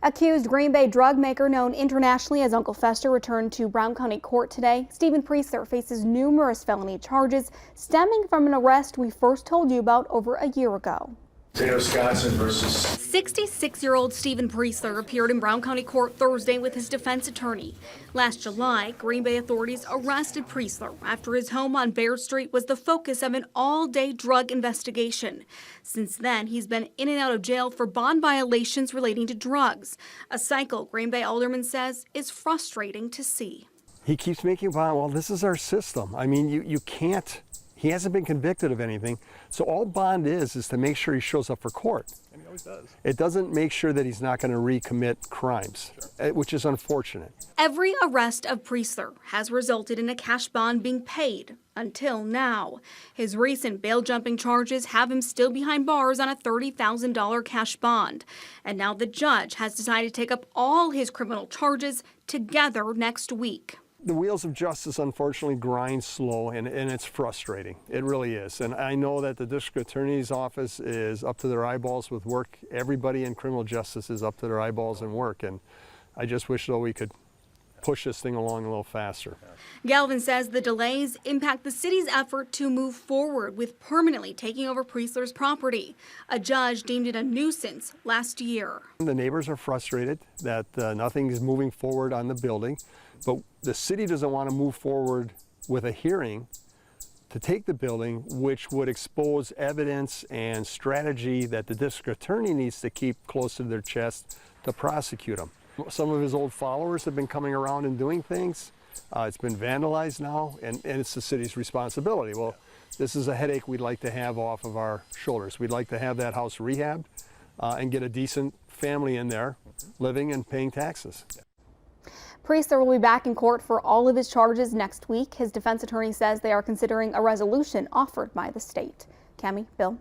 Accused Green Bay drug maker known internationally as Uncle Fester returned to Brown County Court today. Stephen Priestler faces numerous felony charges stemming from an arrest we first told you about over a year ago. 66-year-old Stephen Priestler appeared in Brown County Court Thursday with his defense attorney. Last July, Green Bay authorities arrested Priestler after his home on Baird Street was the focus of an all-day drug investigation. Since then, he's been in and out of jail for bond violations relating to drugs, a cycle Green Bay alderman says is frustrating to see. He keeps making bond. Well, this is our system. I mean, you can't. He hasn't been convicted of anything, so all bond is to make sure he shows up for court. And he always does. It doesn't make sure that he's not going to recommit crimes, which is unfortunate. Every arrest of Priestler has resulted in a cash bond being paid until now. His recent bail-jumping charges have him still behind bars on a $30,000 cash bond. And now the judge has decided to take up all his criminal charges together next week. The wheels of justice unfortunately grind slow, and it's frustrating. It really is. And I know that the district attorney's office is up to their eyeballs with work. Everybody in criminal justice is up to their eyeballs in work. And I just wish, though, we could push this thing along a little faster. Galvin says the delays impact the city's effort to move forward with permanently taking over Priestler's property. A judge deemed it a nuisance last year. The neighbors are frustrated that nothing is moving forward on the building, but the city doesn't want to move forward with a hearing to take the building, which would expose evidence and strategy that the district attorney needs to keep close to their chest to prosecute him. Some of his old followers have been coming around and doing things. It's been vandalized now, and it's the city's responsibility. Well, this is a headache we'd like to have off of our shoulders. We'd like to have that house rehabbed and get a decent family in there living and paying taxes. Priestler will be back in court for all of his charges next week. His defense attorney says they are considering a resolution offered by the state. Cammie, Bill.